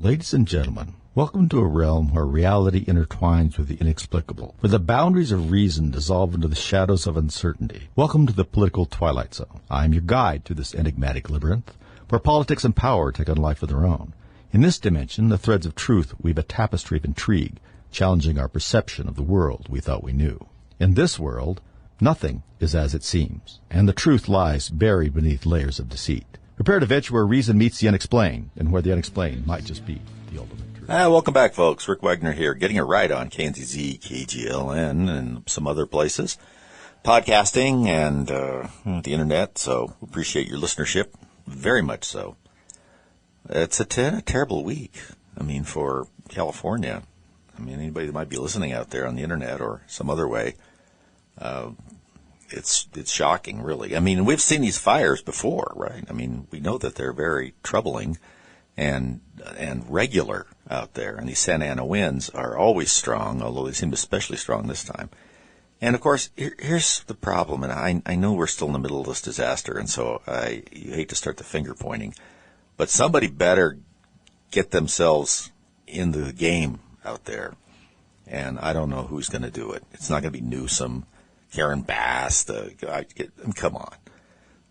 Ladies and gentlemen, welcome to a realm where reality intertwines with the inexplicable, where the boundaries of reason dissolve into the shadows of uncertainty. Welcome to the political twilight zone. I am your guide through this enigmatic labyrinth, where politics and power take on life of their own. In this dimension, the threads of truth weave a tapestry of intrigue, challenging our perception of the world we thought we knew. In this world, nothing is as it seems, and the truth lies buried beneath layers of deceit. Prepare to venture where reason meets the unexplained, and where the unexplained might just be the ultimate truth. Welcome back, folks. Rick Wagner here, getting it right on KNZZ, KGLN, and some other places. Podcasting and the internet, so appreciate your listenership, very much so. It's a terrible week, for California. Anybody that might be listening out there on the internet or some other way, it's shocking, really. We've seen these fires before, right? We know that they're very troubling and regular out there. And these Santa Ana winds are always strong, although they seem especially strong this time. And, of course, here's the problem. And I know we're still in the middle of this disaster, and so you hate to start the finger pointing. But somebody better get themselves into the game out there. And I don't know who's going to do it. It's not going to be Newsom, Karen Bass, come on.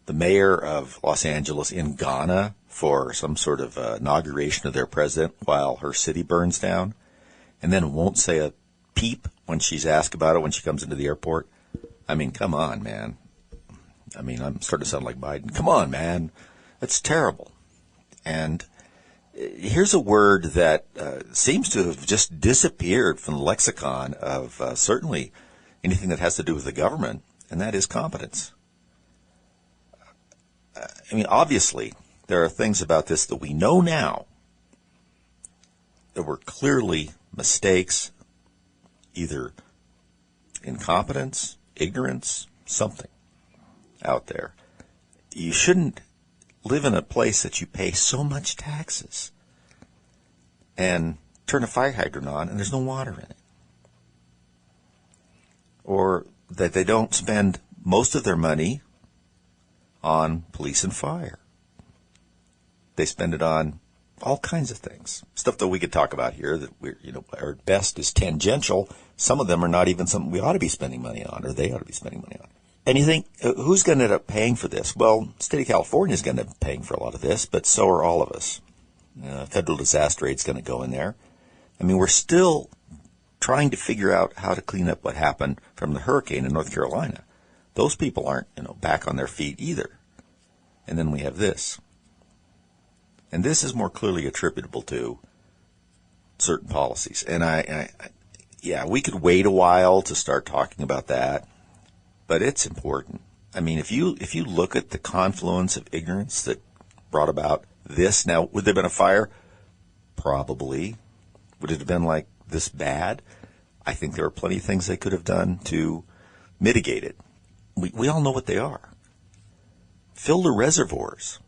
The mayor of Los Angeles in Ghana for some sort of inauguration of their president while her city burns down, and then won't say a peep when she's asked about it when she comes into the airport. Come on, man. I'm starting to sound like Biden. Come on, man. That's terrible. And here's a word that seems to have just disappeared from the lexicon of certainly anything that has to do with the government, and that is competence. Obviously, there are things about this that we know now that were clearly mistakes, either incompetence, ignorance, something out there. You shouldn't live in a place that you pay so much taxes and turn a fire hydrant on and there's no water in it. Or that they don't spend most of their money on police and fire. They spend it on all kinds of things. Stuff that we could talk about here that are at best is tangential. Some of them are not even something we ought to be spending money on, or they ought to be spending money on. And you think, who's going to end up paying for this? Well, the state of California is going to end up paying for a lot of this, but so are all of us. Federal disaster aid is going to go in there. We're still trying to figure out how to clean up what happened from the hurricane in North Carolina. Those people aren't, back on their feet either. And then we have this. And this is more clearly attributable to certain policies. And we could wait a while to start talking about that, but it's important. If you look at the confluence of ignorance that brought about this, now, would there have been a fire? Probably. Would it have been like this bad? I think there are plenty of things they could have done to mitigate it. We all know what they are. Fill the reservoirs.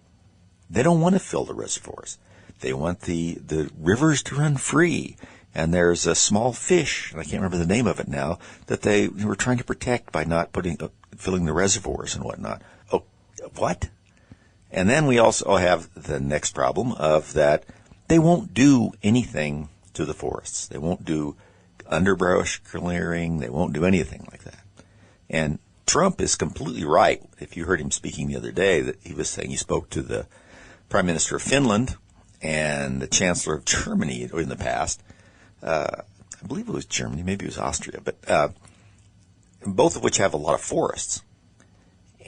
They don't want to fill the reservoirs. They want the rivers to run free. And there's a small fish, and I can't remember the name of it now, that they were trying to protect by not filling the reservoirs and whatnot. Oh, what? And then we also have the next problem of that they won't do anything to the forests. They won't do underbrush clearing. They won't do anything like that. And Trump is completely right. If you heard him speaking the other day, that he was saying he spoke to the Prime Minister of Finland and the Chancellor of Germany in the past. I believe it was Germany, maybe it was Austria, but both of which have a lot of forests.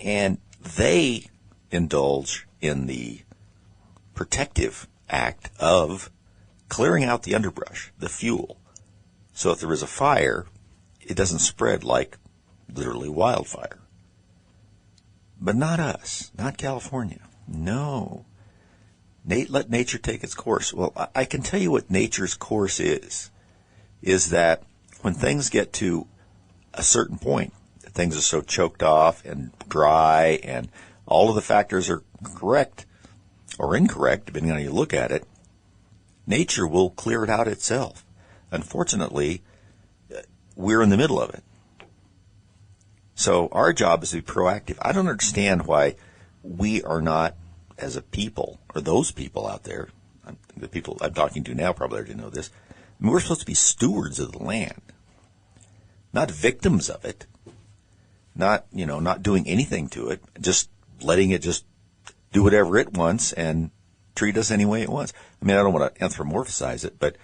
And they indulge in the protective act of clearing out the underbrush, the fuel. So if there is a fire, it doesn't spread like literally wildfire. But not us, not California. No. Let nature take its course. Well, I can tell you what nature's course is that when things get to a certain point, things are so choked off and dry and all of the factors are correct or incorrect, depending on how you look at it, nature will clear it out itself. Unfortunately, we're in the middle of it. So our job is to be proactive. I don't understand why we are not, as a people, or those people out there, the people I'm talking to now probably already know this. I mean, we're supposed to be stewards of the land, not victims of it, not doing anything to it, just letting it just do whatever it wants and treat us any way it wants. I mean, I don't want to anthropomorphize it, but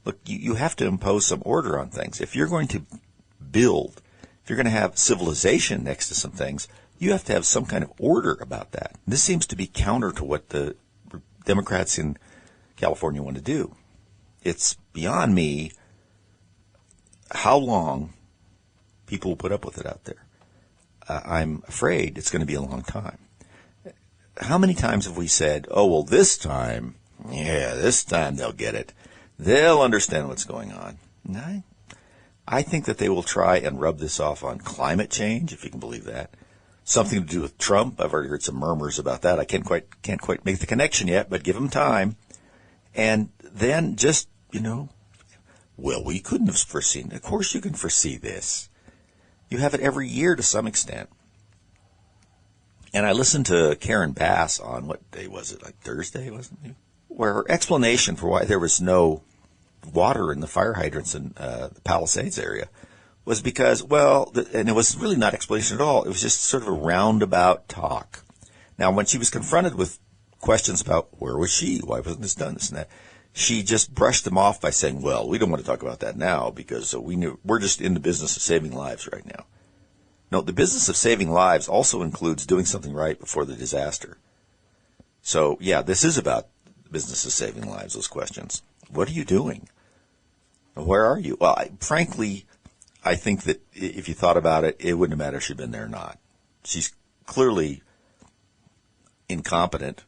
look, you have to impose some order on things. If you're going to build, if you're going to have civilization next to some things, you have to have some kind of order about that. This seems to be counter to what the Democrats in California want to do. It's beyond me how long people will put up with it out there. I'm afraid it's going to be a long time. How many times have we said, oh, well, this time they'll get it. They'll understand what's going on. I think that they will try and rub this off on climate change, if you can believe that. Something to do with Trump. I've already heard some murmurs about that. I can't quite make the connection yet, but give them time. And then just, well, we couldn't have foreseen. Of course you can foresee this. You have it every year to some extent. And I listened to Karen Bass on, what day was it, like Thursday, wasn't it? Where her explanation for why there was no water in the fire hydrants in the Palisades area was because, and it was really not explanation at all. It was just sort of a roundabout talk. Now, when she was confronted with questions about where was she, why wasn't this done, this and that, she just brushed them off by saying, well, we don't want to talk about that now because we're just in the business of saving lives right now. No, the business of saving lives also includes doing something right before the disaster. So, yeah, this is about the business of saving lives, those questions. What are you doing? Where are you? Well, frankly, I think that if you thought about it, it wouldn't have mattered if she'd been there or not. She's clearly incompetent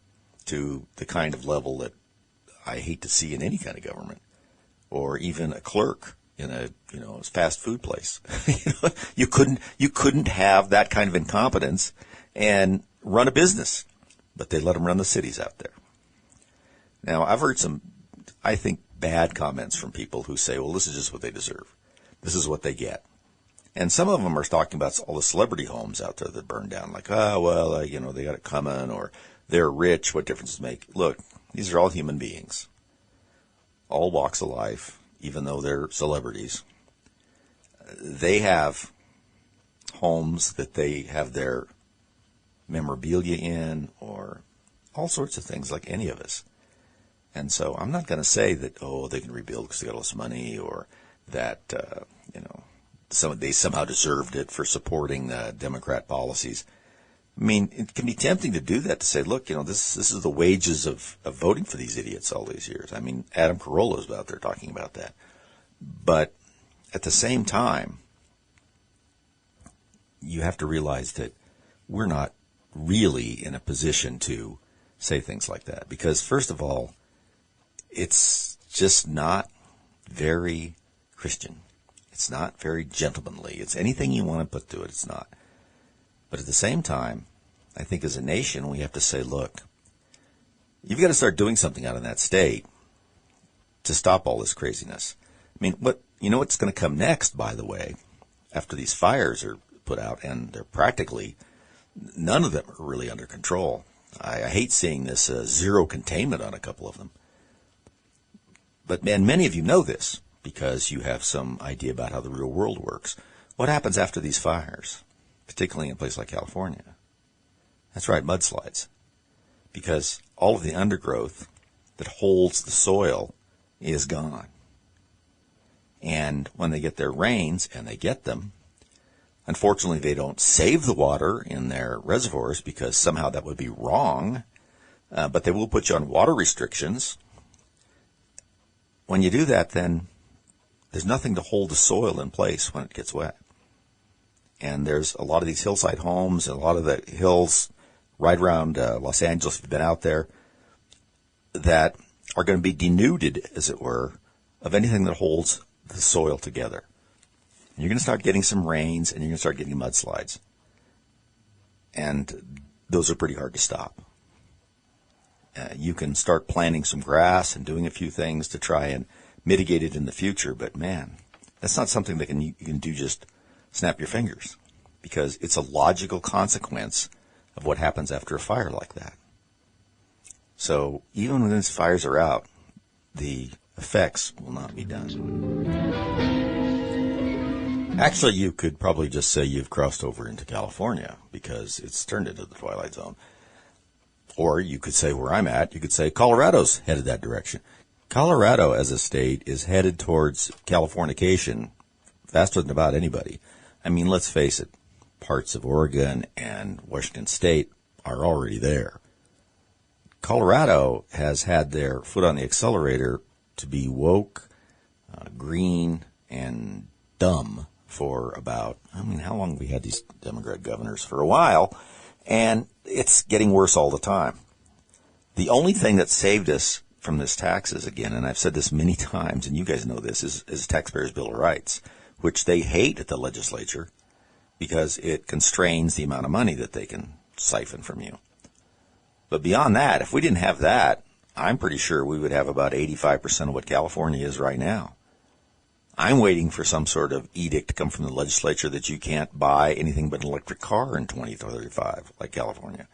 to the kind of level that I hate to see in any kind of government, or even a clerk in a fast food place. You couldn't have that kind of incompetence and run a business, but they let them run the cities out there. Now, I've heard some, I think, bad comments from people who say, well, this is just what they deserve. This is what they get. And some of them are talking about all the celebrity homes out there that burned down, like, they got it coming, or they're rich, what difference does it make? Look, these are all human beings, all walks of life, even though they're celebrities. They have homes that they have their memorabilia in, or all sorts of things like any of us. And so I'm not going to say that, they can rebuild because they got all this money, or that, they somehow deserved it for supporting Democrat policies. I mean, it can be tempting to do that, to say, look, this is the wages of voting for these idiots all these years. I mean, Adam Carolla's out there talking about that. But at the same time, you have to realize that we're not really in a position to say things like that. Because, first of all, it's just not very Christian. It's not very gentlemanly. It's anything you want to put to it, it's not. But at the same time, I think as a nation, we have to say, look, you've got to start doing something out in that state to stop all this craziness. I mean, what's going to come next, by the way, after these fires are put out, and they're practically, none of them are really under control. I hate seeing this zero containment on a couple of them. But, man, many of you know this because you have some idea about how the real world works. What happens after these fires, particularly in a place like California? That's right, mudslides. Because all of the undergrowth that holds the soil is gone. And when they get their rains, and they get them, unfortunately they don't save the water in their reservoirs because somehow that would be wrong, but they will put you on water restrictions. When you do that, then there's nothing to hold the soil in place when it gets wet. And there's a lot of these hillside homes, and a lot of the hills right around Los Angeles, if you've been out there, that are going to be denuded, as it were, of anything that holds the soil together. And you're going to start getting some rains, and you're going to start getting mudslides. And those are pretty hard to stop. You can start planting some grass and doing a few things to try and mitigate it in the future, but man, that's not something that you can do just snap your fingers, because it's a logical consequence of what happens after a fire like that. So even when these fires are out, the effects will not be done. Actually, you could probably just say you've crossed over into California because it's turned into the twilight zone. Or you could say where I'm at, you could say Colorado's headed that direction. Colorado as a state is headed towards Californication faster than about anybody. I mean, let's face it, parts of Oregon and Washington State are already there. Colorado has had their foot on the accelerator to be woke, green, and dumb for about, how long have we had these Democrat governors? For a while, and it's getting worse all the time. The only thing that saved us from this taxes, again, and I've said this many times, and you guys know this, is Taxpayers' Bill of Rights, which they hate at the legislature because it constrains the amount of money that they can siphon from you. But beyond that, if we didn't have that, I'm pretty sure we would have about 85% of what California is right now. I'm waiting for some sort of edict to come from the legislature that you can't buy anything but an electric car in 2035, like California,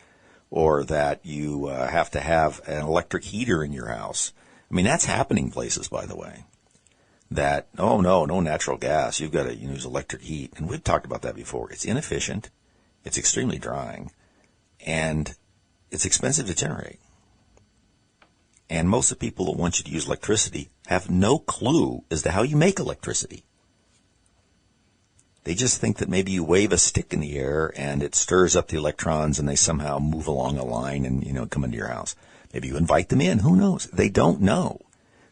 or that you have to have an electric heater in your house. I mean, that's happening places, by the way. That, no natural gas. You've got to use electric heat. And we've talked about that before. It's inefficient. It's extremely drying. And it's expensive to generate. And most of the people that want you to use electricity have no clue as to how you make electricity. They just think that maybe you wave a stick in the air and it stirs up the electrons and they somehow move along a line and, come into your house. Maybe you invite them in. Who knows? They don't know.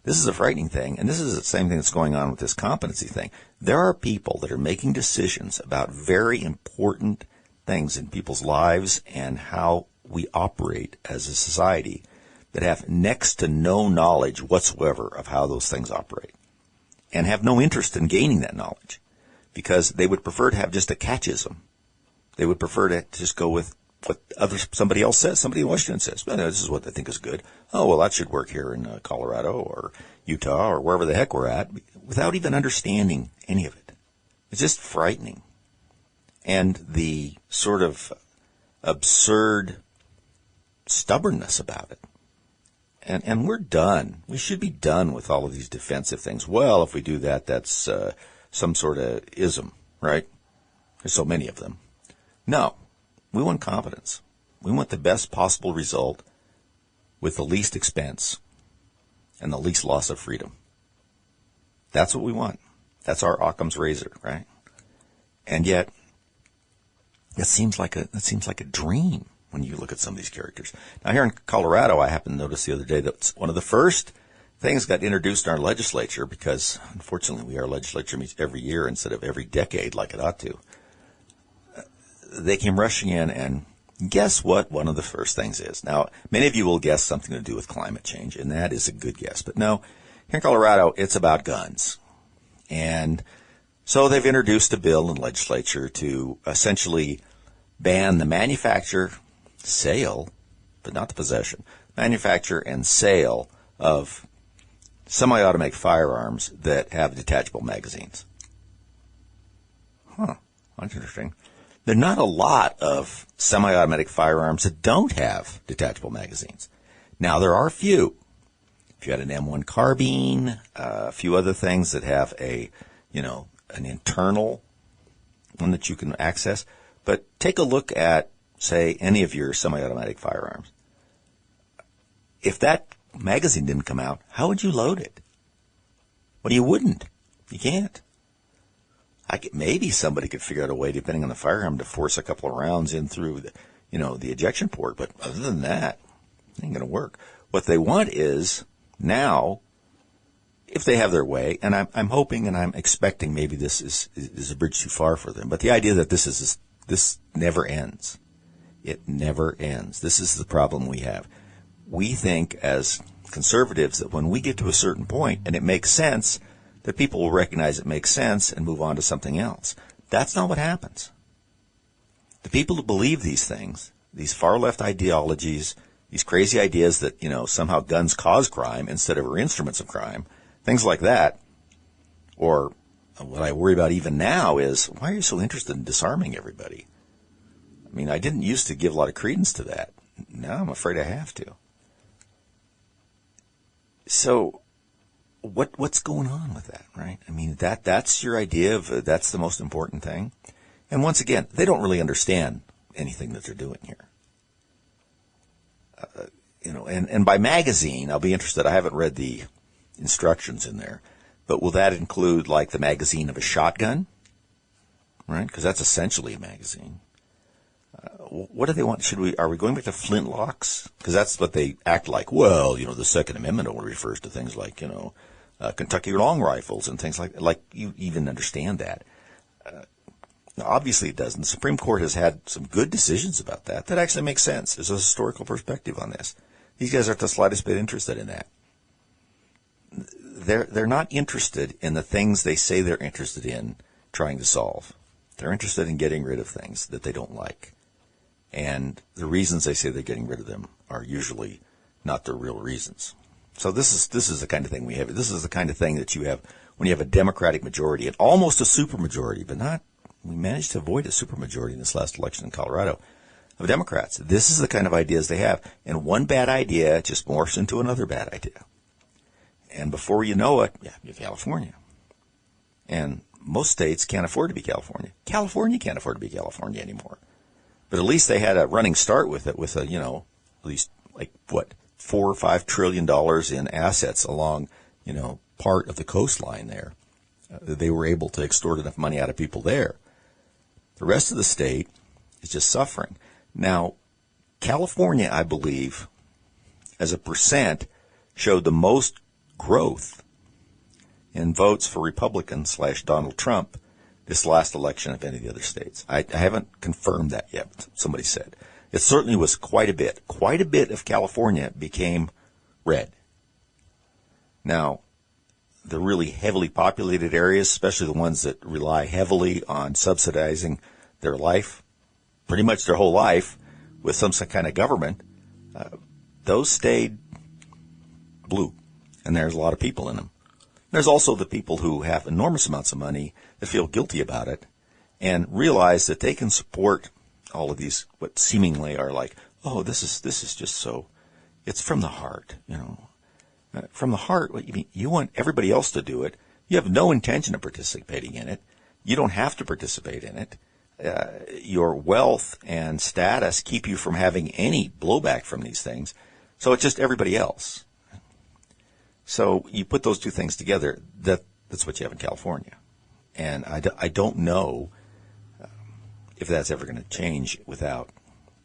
This is a frightening thing, and this is the same thing that's going on with this competency thing. There are people that are making decisions about very important things in people's lives and how we operate as a society that have next to no knowledge whatsoever of how those things operate and have no interest in gaining that knowledge because they would prefer to have just a catechism. They would prefer to just go with what somebody else says, somebody in Washington says. Well, this is what they think is good. Oh, well, that should work here in Colorado or Utah or wherever the heck we're at without even understanding any of it. It's just frightening. And the sort of absurd stubbornness about it. And we're done. We should be done with all of these defensive things. Well, if we do that, that's some sort of ism, right? There's so many of them. No, we want competence. We want the best possible result with the least expense and the least loss of freedom. That's what we want. That's our Occam's razor, right? And yet, that seems like a dream when you look at some of these characters. Now, here in Colorado, I happened to notice the other day that one of the first things got introduced in our legislature, because unfortunately our legislature meets every year instead of every decade like it ought to. They came rushing in, and guess what one of the first things is? Now, many of you will guess something to do with climate change, and that is a good guess. But no, here in Colorado, it's about guns. And so they've introduced a bill in the legislature to essentially ban the manufacture, sale, but not the possession, manufacture and sale of semi-automatic firearms that have detachable magazines. That's interesting. There are not a lot of semi-automatic firearms that don't have detachable magazines. Now, there are a few. If you had an M1 carbine, a few other things that have an internal one that you can access. But take a look at, say, any of your semi-automatic firearms. If that magazine didn't come out, how would you load it? Well, you wouldn't. You can't. Maybe somebody could figure out a way, depending on the firearm, to force a couple of rounds in through the ejection port. But other than that, it ain't going to work. What they want is now, if they have their way, and I'm hoping and I'm expecting maybe this is a bridge too far for them, but the idea that this never ends. It never ends. This is the problem we have. We think as conservatives that when we get to a certain point and it makes sense, that people will recognize it makes sense and move on to something else. That's not what happens. The people who believe these things, these far-left ideologies, these crazy ideas that, somehow guns cause crime instead of are instruments of crime, things like that, or what I worry about even now is, why are you so interested in disarming everybody? I mean, I didn't used to give a lot of credence to that. Now I'm afraid I have to. So what's going on with that, right? I mean, that's your idea of that's the most important thing. And once again, they don't really understand anything that they're doing here. And by magazine, I'll be interested. I haven't read the instructions in there, but will that include like the magazine of a shotgun, right? Because that's essentially a magazine. What do they want? Are we going back to flintlocks? Because that's what they act like. Well, the Second Amendment only refers to things like, Kentucky long rifles and things like you even understand that. Obviously it doesn't. The Supreme Court has had some good decisions about that. That actually makes sense. There's a historical perspective on this. These guys aren't the slightest bit interested in that. They're not interested in the things they say they're interested in trying to solve. They're interested in getting rid of things that they don't like. And the reasons they say they're getting rid of them are usually not their real reasons. So this is the kind of thing we have. This is the kind of thing that you have when you have a Democratic majority and almost a supermajority, but not. We managed to avoid a supermajority in this last election in Colorado of Democrats. This is the kind of ideas they have. And one bad idea just morphs into another bad idea. And before you know it, you're California. And most states can't afford to be California. California can't afford to be California anymore. But at least they had a running start with it with at least $4 or $5 trillion in assets along, part of the coastline there. They were able to extort enough money out of people there. The rest of the state is just suffering. Now, California, I believe, as a percent, showed the most growth in votes for Republican/Donald Trump this last election of any of the other states. I haven't confirmed that yet, but somebody said. It certainly was quite a bit. Quite a bit of California became red. Now, the really heavily populated areas, especially the ones that rely heavily on subsidizing their life, pretty much their whole life, with some kind of government, those stayed blue. And there's a lot of people in them. There's also the people who have enormous amounts of money that feel guilty about it and realize that they can support all of these, what seemingly are like, oh, this is just so, it's from the heart, From the heart, what you mean? You want everybody else to do it. You have no intention of participating in it. You don't have to participate in it. Your wealth and status keep you from having any blowback from these things. So it's just everybody else. So you put those two things together, that's what you have in California. And I don't know if that's ever going to change without,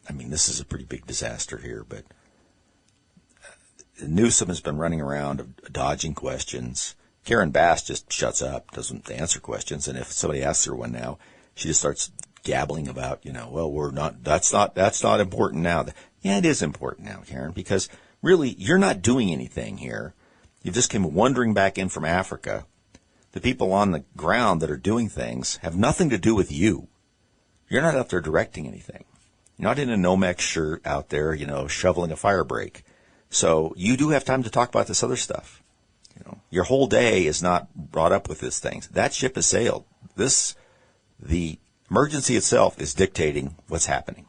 this is a pretty big disaster here, but Newsom has been running around dodging questions. Karen Bass just shuts up, doesn't answer questions, and if somebody asks her one now, she just starts gabbling about, that's not important now. Yeah, it is important now, Karen, because really you're not doing anything here. You just came wandering back in from Africa. The people on the ground that are doing things have nothing to do with you. You're not out there directing anything. You're not in a Nomex shirt out there, shoveling a fire break. So you do have time to talk about this other stuff. Your whole day is not brought up with these things. That ship has sailed. The emergency itself is dictating what's happening.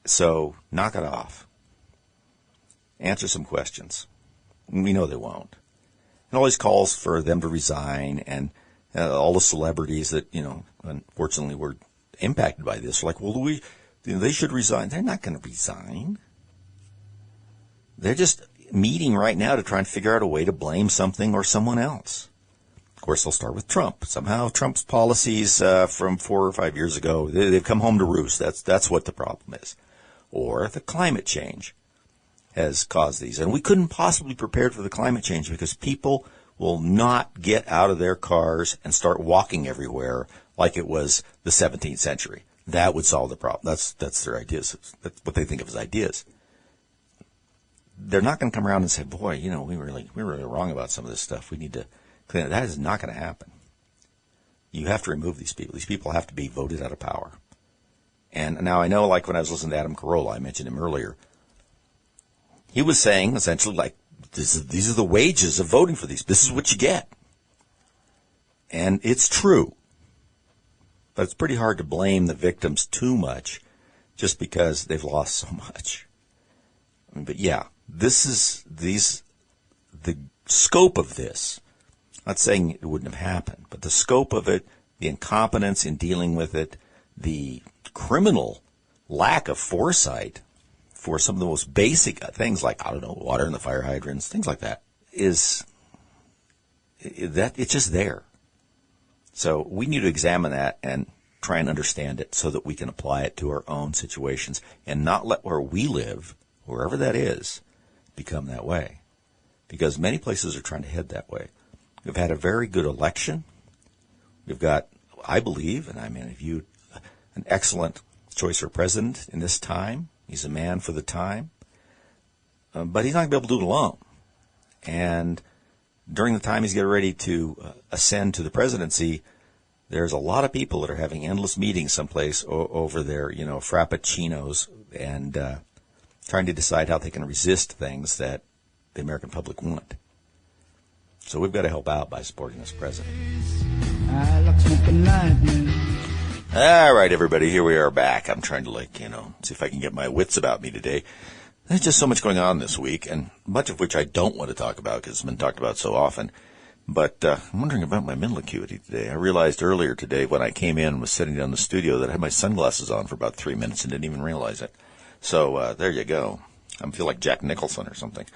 So knock it off. Answer some questions. We know they won't. And all these calls for them to resign and all the celebrities that, unfortunately were impacted by this are like, well, they should resign. They're not going to resign. They're just meeting right now to try and figure out a way to blame something or someone else. Of course, they'll start with Trump. Somehow Trump's policies from 4 or 5 years ago, they've come home to roost. That's what the problem is. Or the climate change has caused these. And we couldn't possibly prepare for the climate change because people will not get out of their cars and start walking everywhere like it was the 17th century. That would solve the problem. That's their ideas. That's what they think of as ideas. They're not going to come around and say, boy, we're really wrong about some of this stuff. We need to clean it. That is not going to happen. You have to remove these people. These people have to be voted out of power. And now I know, like when I was listening to Adam Carolla, I mentioned him earlier, he was saying essentially like, these are the wages of voting for these. This is what you get. And it's true. But it's pretty hard to blame the victims too much just because they've lost so much. But yeah, the scope of this, not saying it wouldn't have happened, but the scope of it, the incompetence in dealing with it, the criminal lack of foresight for some of the most basic things like, I don't know, water in the fire hydrants, things like that, it's just there. So we need to examine that and try and understand it so that we can apply it to our own situations and not let where we live, wherever that is, become that way. Because many places are trying to head that way. We've had a very good election. We've got, I believe, and I mean, viewed an excellent choice for president in this time. He's a man for the time. But he's not going to be able to do it alone. And during the time he's getting ready to ascend to the presidency, there's a lot of people that are having endless meetings someplace over their, frappuccinos and trying to decide how they can resist things that the American public want. So we've got to help out by supporting this president. All right, everybody, here we are back. I'm trying to, see if I can get my wits about me today. There's just so much going on this week, and much of which I don't want to talk about because it's been talked about so often. But I'm wondering about my mental acuity today. I realized earlier today when I came in and was sitting down in the studio that I had my sunglasses on for about 3 minutes and didn't even realize it. So there you go. I feel like Jack Nicholson or something.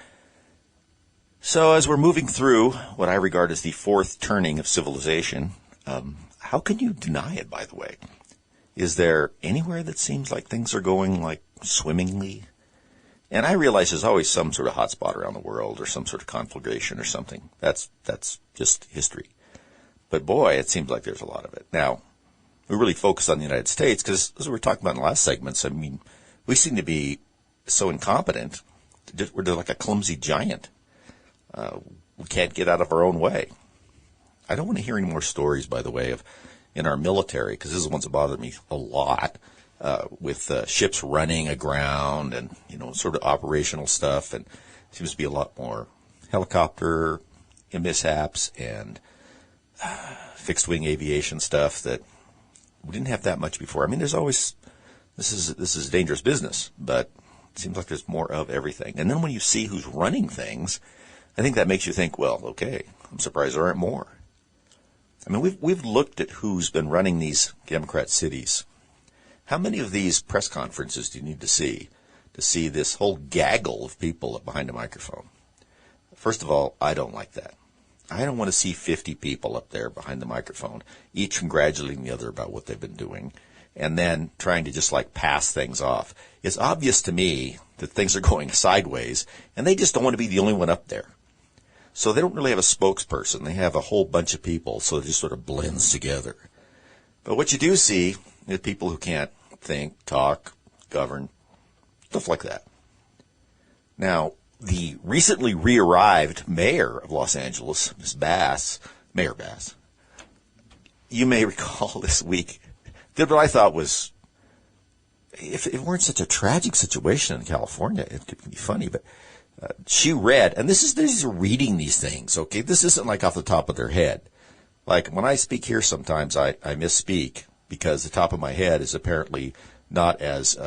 So as we're moving through what I regard as the fourth turning of civilization, how can you deny it, by the way? Is there anywhere that seems like things are going, swimmingly? And I realize there's always some sort of hotspot around the world or some sort of conflagration or something. That's just history. But boy, it seems like there's a lot of it. Now, we really focus on the United States because, as we were talking about in the last segments, I mean, we seem to be so incompetent. We're like a clumsy giant. We can't get out of our own way. I don't want to hear any more stories, by the way, of in our military, because this is the ones that bother me a lot. With ships running aground and, sort of operational stuff. And seems to be a lot more helicopter mishaps and fixed-wing aviation stuff that we didn't have that much before. I mean, there's always, this is dangerous business, but it seems like there's more of everything. And then when you see who's running things, I think that makes you think, well, okay, I'm surprised there aren't more. I mean, we've looked at who's been running these Democrat cities. How many of these press conferences do you need to see this whole gaggle of people behind a microphone? First of all, I don't like that. I don't want to see 50 people up there behind the microphone, each congratulating the other about what they've been doing, and then trying to just pass things off. It's obvious to me that things are going sideways, and they just don't want to be the only one up there. So they don't really have a spokesperson. They have a whole bunch of people, so it just sort of blends together. But what you do see is people who can't think, talk, govern, stuff like that. Now, the recently re-arrived mayor of Los Angeles, Mayor Bass, you may recall this week, did what I thought was, if it weren't such a tragic situation in California, it could be funny, but she read, and these are reading these things, okay? This isn't off the top of their head. When I speak here sometimes, I misspeak because the top of my head is apparently not as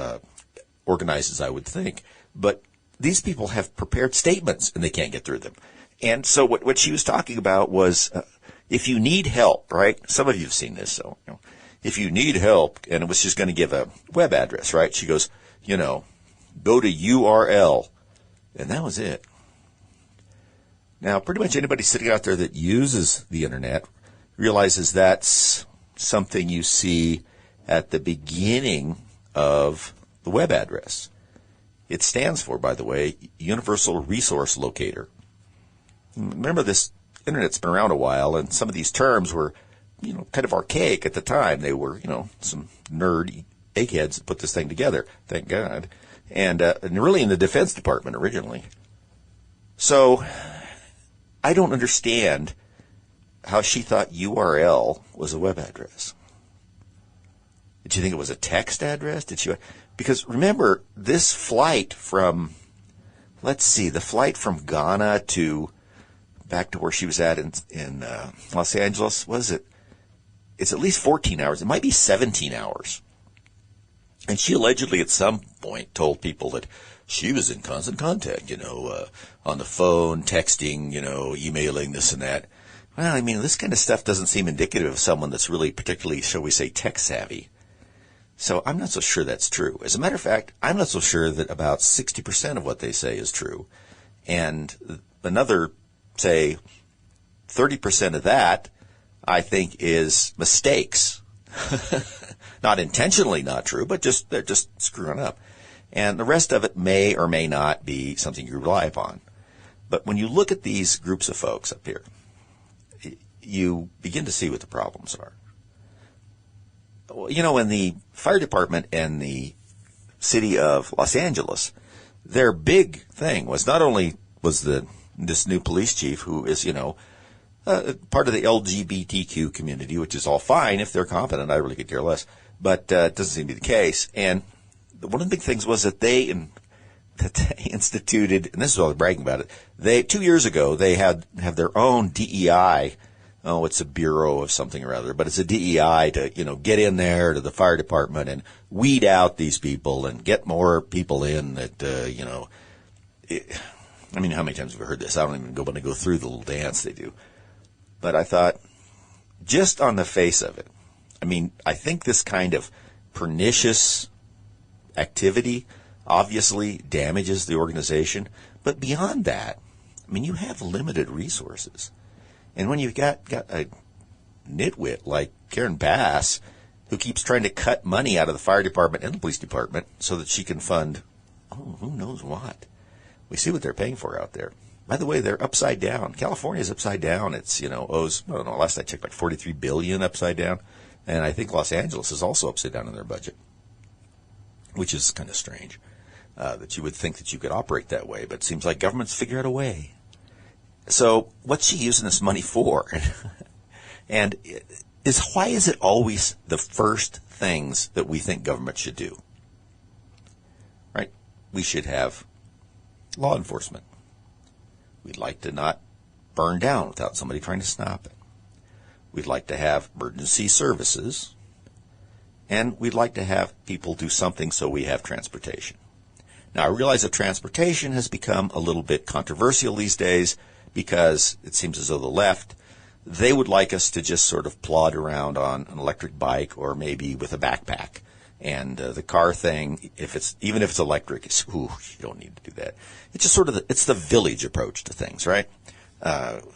organized as I would think. But these people have prepared statements, and they can't get through them. And so what she was talking about was, if you need help, right? Some of you have seen this, so if you need help, and it was just going to give a web address, right? She goes, go to URL, and that was it. Now, pretty much anybody sitting out there that uses the internet realizes that's something you see at the beginning of the web address. It stands for, by the way, Universal Resource Locator. Remember, this internet's been around a while, and some of these terms were, kind of archaic at the time. They were, some nerd eggheads that put this thing together, thank God. And really in the Defense Department originally. So I don't understand how she thought URL was a web address. Did you think it was a text address? Because remember, this flight from, the flight from Ghana back to where she was at in Los Angeles, it's at least 14 hours. It might be 17 hours. And she allegedly at some point told people that she was in constant contact, on the phone, texting, emailing, this and that. Well, I mean, this kind of stuff doesn't seem indicative of someone that's really particularly, shall we say, tech savvy. So I'm not so sure that's true. As a matter of fact, I'm not so sure that about 60% of what they say is true. And another, say, 30% of that, I think, is mistakes. Not intentionally not true, but they're just screwing up. And the rest of it may or may not be something you rely upon. But when you look at these groups of folks up here, you begin to see what the problems are. In the fire department and the city of Los Angeles, their big thing was not only was this new police chief who is, part of the LGBTQ community, which is all fine if they're competent. I really could care less. But it doesn't seem to be the case. And one of the big things was that they instituted, and this is all bragging about it, 2 years ago, they have their own DEI. Oh, it's a bureau of something or other, but it's a DEI to, get in there to the fire department and weed out these people and get more people in that, I mean, how many times have we heard this? I don't even want to go through the little dance they do. But I thought, just on the face of it, I mean, I think this kind of pernicious activity obviously damages the organization. But beyond that, I mean, you have limited resources. And when you've got a nitwit like Karen Bass, who keeps trying to cut money out of the fire department and the police department so that she can fund, who knows what. We see what they're paying for out there. By the way, they're upside down. California's upside down. It's, owes, I don't know, last I checked, like $43 billion upside down. And I think Los Angeles is also upside down in their budget, which is kind of strange, that you would think that you could operate that way. But it seems like governments figure out a way. So what's she using this money for? And why is it always the first things that we think government should do? Right? We should have law enforcement. We'd like to not burn down without somebody trying to stop it. We'd like to have emergency services. And we'd like to have people do something so we have transportation. Now, I realize that transportation has become a little bit controversial these days because it seems as though the left, they would like us to just sort of plod around on an electric bike or maybe with a backpack. And the car thing, even if it's electric, you don't need to do that. It's just sort of it's the village approach to things, right?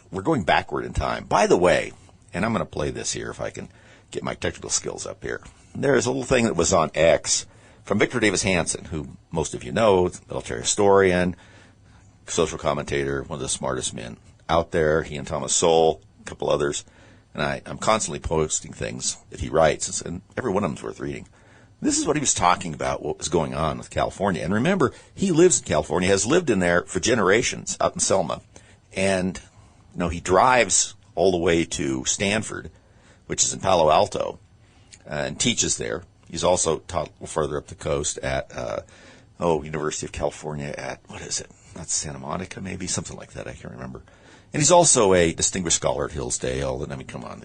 We're going backward in time. By the way, and I'm going to play this here if I can get my technical skills up here. There's a little thing that was on X from Victor Davis Hanson, who most of you know, military historian, social commentator, one of the smartest men out there. He and Thomas Sowell, a couple others. And I'm constantly posting things that he writes, and every one of them's worth reading. This is what he was talking about, what was going on with California. And remember, he lives in California, has lived in there for generations out in Selma. And, he drives all the way to Stanford, which is in Palo Alto, and teaches there. He's also taught a little further up the coast at, University of California at, what is it? Not Santa Monica, maybe? Something like that, I can't remember. And he's also a distinguished scholar at Hillsdale. And I mean, come on,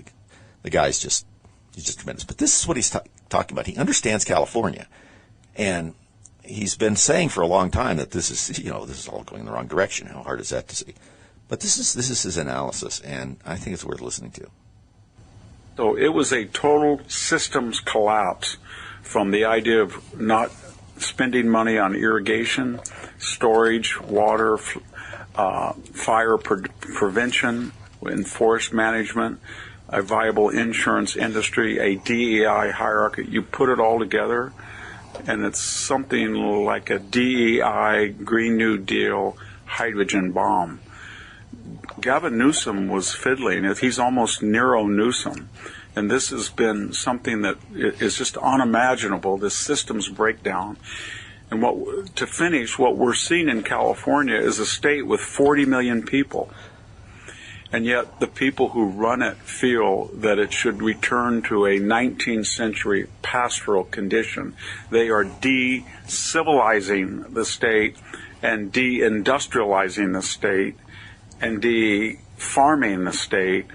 the guy's he's just tremendous. But this is what he's talking about. He understands California. And he's been saying for a long time that this is all going in the wrong direction. How hard is that to see? But this is his analysis, and I think it's worth listening to. So it was a total systems collapse from the idea of not spending money on irrigation, storage, water, fire prevention, and forest management, a viable insurance industry, a DEI hierarchy. You put it all together, and it's something like a DEI Green New Deal hydrogen bomb. Gavin Newsom was fiddling. He's almost Nero Newsom. And this has been something that is just unimaginable, this systems breakdown. And to finish, what we're seeing in California is a state with 40 million people. And yet the people who run it feel that it should return to a 19th century pastoral condition. They are de-civilizing the state and de-industrializing the state and de-farming the state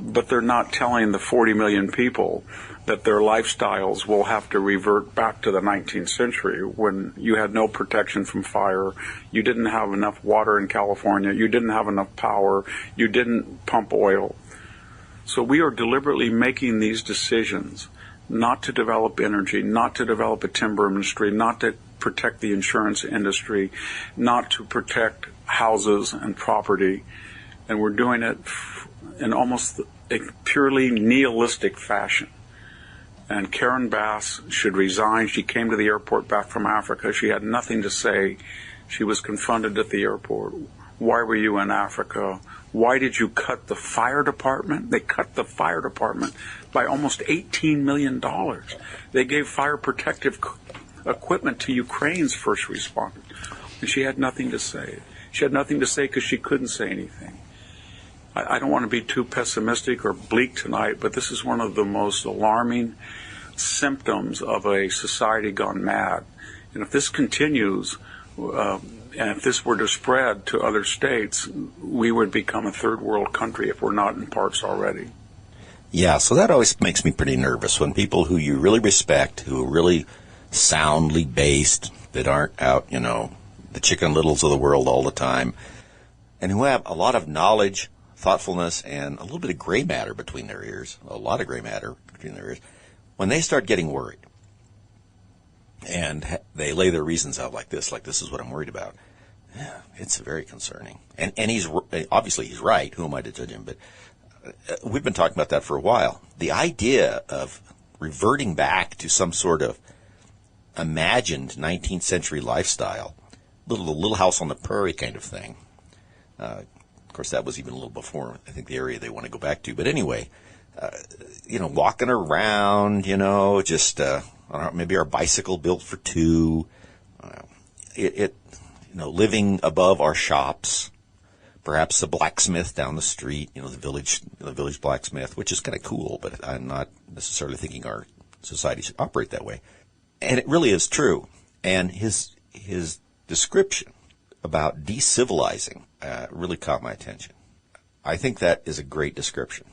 but they're not telling the 40 million people that their lifestyles will have to revert back to the 19th century when you had no protection from fire, you didn't have enough water in California, you didn't have enough power, you didn't pump oil. So we are deliberately making these decisions not to develop energy, not to develop a timber industry, not to protect the insurance industry, not to protect houses and property. And we're doing it in almost a purely nihilistic fashion. And Karen Bass should resign. She came to the airport back from Africa. She had nothing to say. She was confronted at the airport. Why were you in Africa? Why did you cut the fire department? They cut the fire department by almost $18 million. They gave fire protective equipment to Ukraine's first responders. And she had nothing to say. She had nothing to say because she couldn't say anything. I don't want to be too pessimistic or bleak tonight, but this is one of the most alarming symptoms of a society gone mad. And if this continues, and if this were to spread to other states, we would become a third world country if we're not in parts already. Yeah, so that always makes me pretty nervous when people who you really respect, who are really soundly based, that aren't out, the Chicken Littles of the world all the time, and who have a lot of knowledge, thoughtfulness, and a little bit of gray matter between their ears, a lot of gray matter between their ears, when they start getting worried and they lay their reasons out like this is what I'm worried about, yeah, it's very concerning. And he's obviously he's right. Who am I to judge him? But we've been talking about that for a while. The idea of reverting back to some sort of imagined 19th century lifestyle, little house on the prairie kind of thing. Of course, that was even a little before, I think, the area they want to go back to. But anyway, walking around, just, maybe our bicycle built for two, living above our shops, perhaps a blacksmith down the street, the village blacksmith, which is kind of cool, but I'm not necessarily thinking our society should operate that way. And it really is true. And his description about decivilizing really caught my attention. I think that is a great description.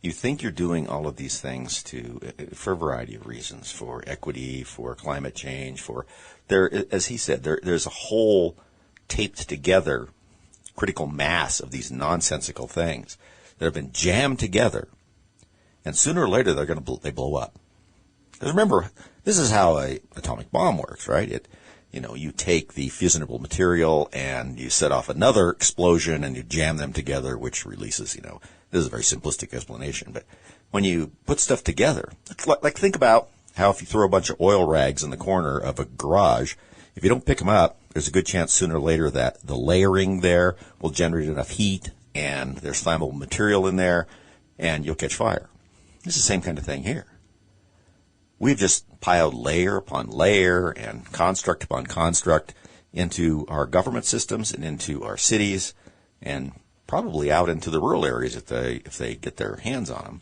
You think you're doing all of these things for a variety of reasons, for equity, for climate change, as he said, there's a whole taped together critical mass of these nonsensical things that have been jammed together, and sooner or later they blow up. Because remember, this is how an atomic bomb works, right? You take the fissionable material and you set off another explosion and you jam them together, which releases, this is a very simplistic explanation, but when you put stuff together, like think about how if you throw a bunch of oil rags in the corner of a garage, if you don't pick them up, there's a good chance sooner or later that the layering there will generate enough heat and there's flammable material in there and you'll catch fire. It's the same kind of thing here. We've just piled layer upon layer and construct upon construct into our government systems and into our cities and probably out into the rural areas if they get their hands on them.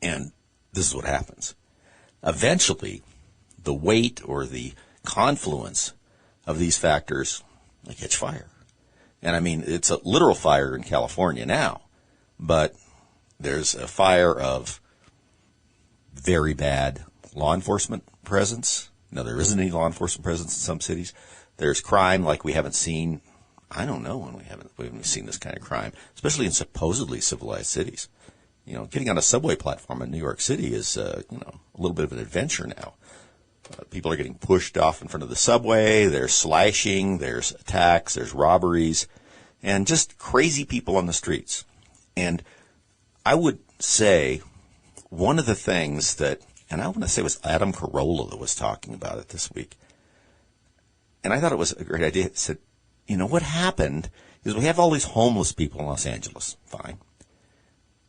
And this is what happens. Eventually, the weight or the confluence of these factors, they catch fire. And I mean, it's a literal fire in California now, but there's a fire of very bad law enforcement presence. Now, there isn't any law enforcement presence in some cities. There's crime like we haven't seen. I don't know when we haven't seen this kind of crime, especially in supposedly civilized cities. Getting on a subway platform in New York City is, a little bit of an adventure now. People are getting pushed off in front of the subway. There's slashing. There's attacks. There's robberies. And just crazy people on the streets. And I would say one of the things that, and I want to say it was Adam Carolla that was talking about it this week, and I thought it was a great idea. He said, what happened is we have all these homeless people in Los Angeles. Fine.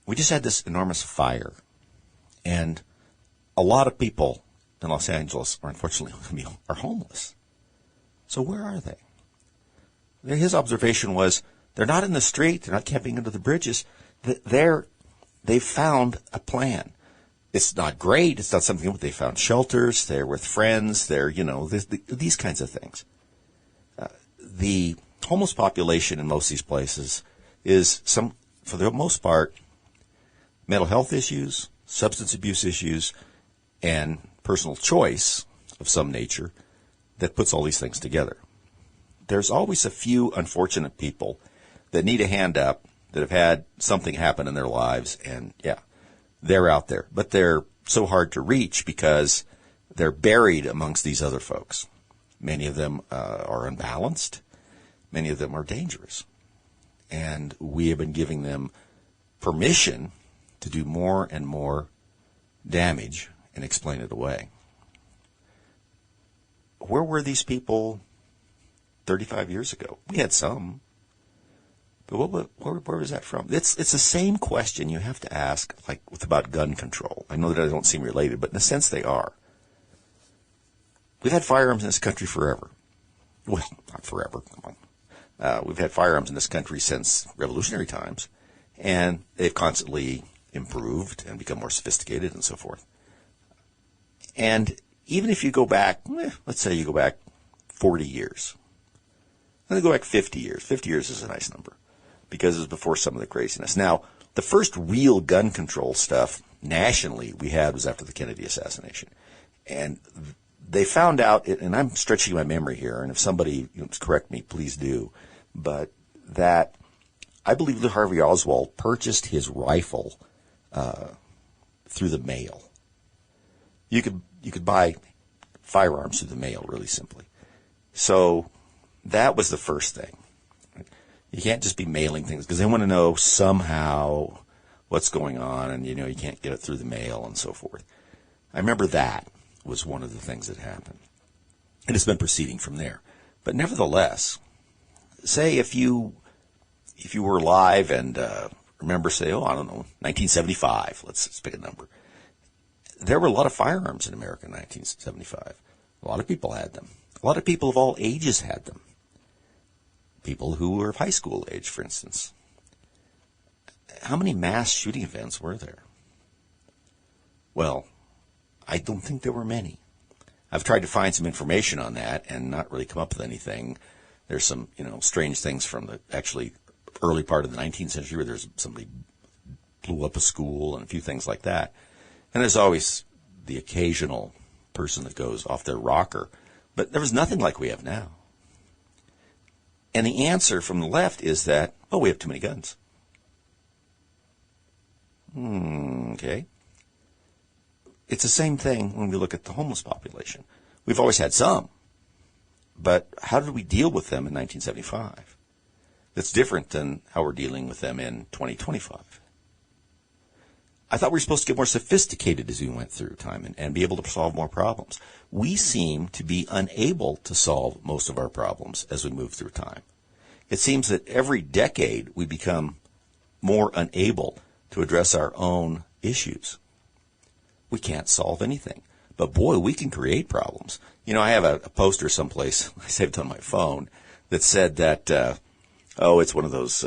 We just had this enormous fire, and a lot of people in Los Angeles are unfortunately are homeless. So where are they? His observation was they're not in the street. They're not camping under the bridges. They've found a plan. It's not great. It's not something they found shelters. They're with friends. They're, these kinds of things. The homeless population in most of these places is some for the most part, mental health issues, substance abuse issues, and personal choice of some nature that puts all these things together. There's always a few unfortunate people that need a hand up, that have had something happen in their lives, and yeah, they're out there. But they're so hard to reach because they're buried amongst these other folks. Many of them are unbalanced. Many of them are dangerous. And we have been giving them permission to do more and more damage and explain it away. Where were these people 35 years ago? We had some. But where was that from? It's the same question you have to ask, like about gun control. I know that they don't seem related, but in a sense they are. We've had firearms in this country forever. Well, not forever. Come on. We've had firearms in this country since revolutionary times, and they've constantly improved and become more sophisticated and so forth. And even if you go back, let's say you go back 40 years. Let me go back 50 years. 50 years is a nice number because it was before some of the craziness. Now, the first real gun control stuff nationally we had was after the Kennedy assassination. And they found out, and I'm stretching my memory here, and if somebody correct me, please do, but that I believe that Harvey Oswald purchased his rifle through the mail. You could buy firearms through the mail, really simply. So that was the first thing. You can't just be mailing things because they want to know somehow what's going on, and you can't get it through the mail and so forth. I remember that was one of the things that happened. And it's been proceeding from there. But nevertheless, say if you were alive and remember, say, 1975, let's pick a number. There were a lot of firearms in America in 1975. A lot of people had them. A lot of people of all ages had them. People who were of high school age, for instance. How many mass shooting events were there? Well, I don't think there were many. I've tried to find some information on that and not really come up with anything. There's some, strange things from the actually early part of the 19th century where there's somebody blew up a school and a few things like that. And there's always the occasional person that goes off their rocker. But there was nothing like we have now. And the answer from the left is that, we have too many guns. Okay. It's the same thing when we look at the homeless population. We've always had some. But how did we deal with them in 1975? That's different than how we're dealing with them in 2025. I thought we were supposed to get more sophisticated as we went through time and be able to solve more problems. We seem to be unable to solve most of our problems as we move through time. It seems that every decade we become more unable to address our own issues. We can't solve anything. But boy, we can create problems. I have a poster someplace, I saved on my phone, that said that, it's one of those,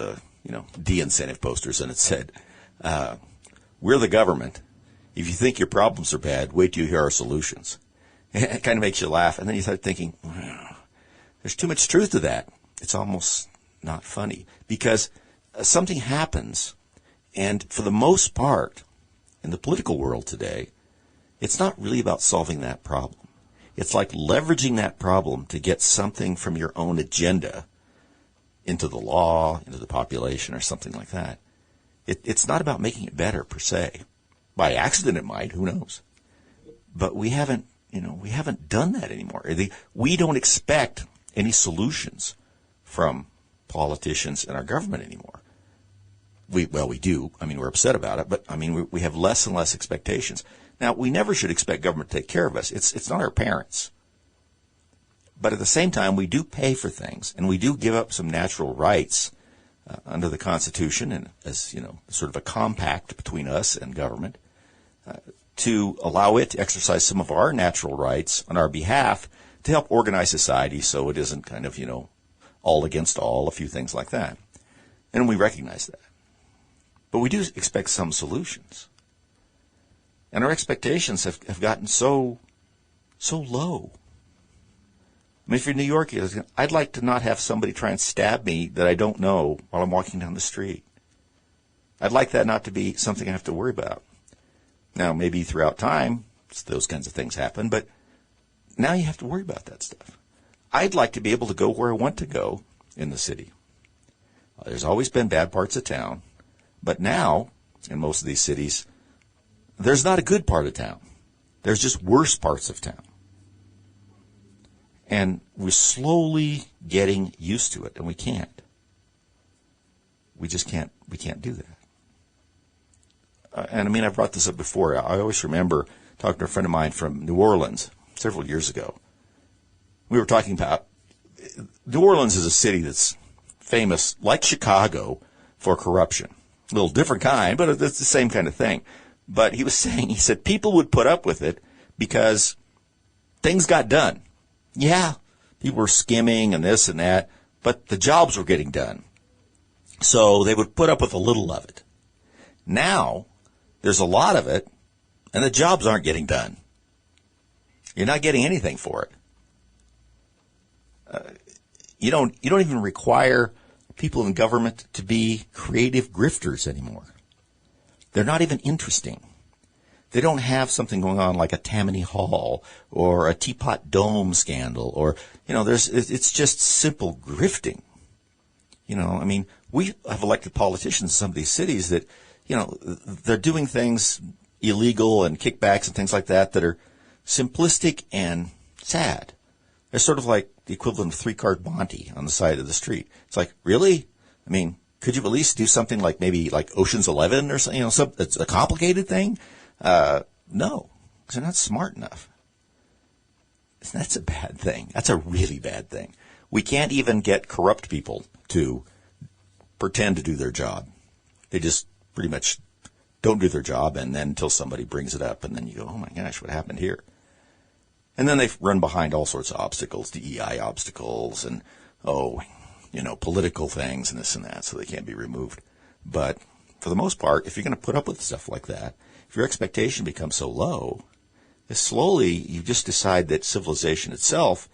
de-incentive posters, and it said, we're the government. If you think your problems are bad, wait till you hear our solutions. It kind of makes you laugh, and then you start thinking, there's too much truth to that. It's almost not funny, because something happens, and for the most part, in the political world today, it's not really about solving that problem. It's like leveraging that problem to get something from your own agenda into the law, into the population, or something like that. It's not about making it better, per se. By accident it might, who knows. But we haven't done that anymore. We don't expect any solutions from politicians and our government anymore. We do. We're upset about it, but we have less and less expectations. Now, we never should expect government to take care of us. It's not our parents. But at the same time, we do pay for things, and we do give up some natural rights under the Constitution, and as sort of a compact between us and government, to allow it to exercise some of our natural rights on our behalf to help organize society so it isn't kind of, all against all, a few things like that. And we recognize that. But we do expect some solutions. And our expectations have gotten so low. If you're in New York, I'd like to not have somebody try and stab me that I don't know while I'm walking down the street. I'd like that not to be something I have to worry about. Now, maybe throughout time, those kinds of things happen, but now you have to worry about that stuff. I'd like to be able to go where I want to go in the city. There's always been bad parts of town, but now, in most of these cities, there's not a good part of town. There's just worse parts of town. And we're slowly getting used to it, and we can't. We just can't do that. And I mean, I've brought this up before. I always remember talking to a friend of mine from New Orleans several years ago. We were talking about New Orleans is a city that's famous, like Chicago, for corruption. A little different kind, but it's the same kind of thing. But he was saying, he said, people would put up with it because things got done. Yeah, people were skimming and this and that, but the jobs were getting done. So they would put up with a little of it. Now, there's a lot of it, and the jobs aren't getting done. You're not getting anything for it. You don't even require people in government to be creative grifters anymore. They're not even interesting. They don't have something going on like a Tammany Hall or a Teapot Dome scandal or, it's just simple grifting. I mean, we have elected politicians in some of these cities that, they're doing things illegal and kickbacks and things like that are simplistic and sad. They're sort of like the equivalent of 3-card Monte on the side of the street. It's like, really? I mean, could you at least do something like maybe like Ocean's 11 or something, it's a complicated thing? No, because they're not smart enough. That's a bad thing. That's a really bad thing. We can't even get corrupt people to pretend to do their job. They just pretty much don't do their job, and then until somebody brings it up, and then you go, oh my gosh, what happened here? And then they run behind all sorts of obstacles, DEI obstacles, and, political things and this and that, so they can't be removed. But for the most part, if you're going to put up with stuff like that, if your expectation becomes so low, slowly you just decide that civilization itself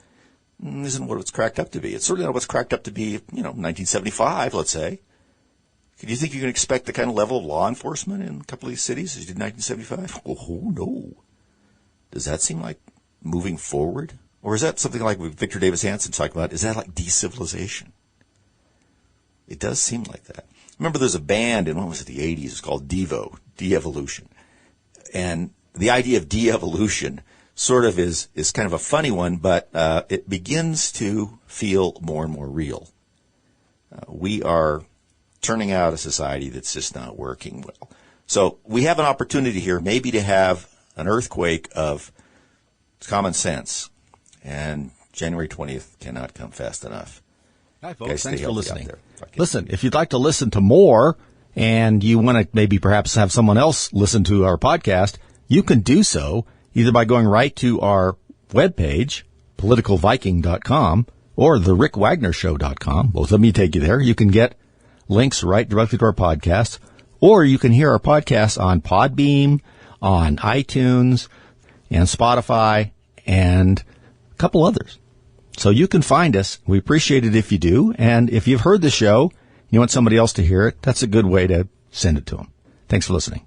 isn't what it's cracked up to be. It's certainly not what's cracked up to be, 1975, let's say. Do you think you can expect the kind of level of law enforcement in a couple of these cities as you did in 1975? Oh, no. Does that seem like moving forward? Or is that something like what Victor Davis Hanson talked about? Is that like decivilization? It does seem like that. Remember there's a band in, what was it, the 80s? It's called Devo, De-Evolution. And the idea of de-evolution sort of is kind of a funny one, but it begins to feel more and more real. We are turning out a society that's just not working well. So we have an opportunity here maybe to have an earthquake of common sense. And January 20th cannot come fast enough. Hi, folks. Guys, thanks for listening. Okay. Listen, if you'd like to listen to more and you want to maybe perhaps have someone else listen to our podcast, you can do so either by going right to our webpage, politicalviking.com, or therickwagnershow.com. Both of them will take you there. You can get links right directly to our podcast, or you can hear our podcast on Podbean, on iTunes, and Spotify, and a couple others. So you can find us. We appreciate it if you do. And if you've heard the show, you want somebody else to hear it, that's a good way to send it to them. Thanks for listening.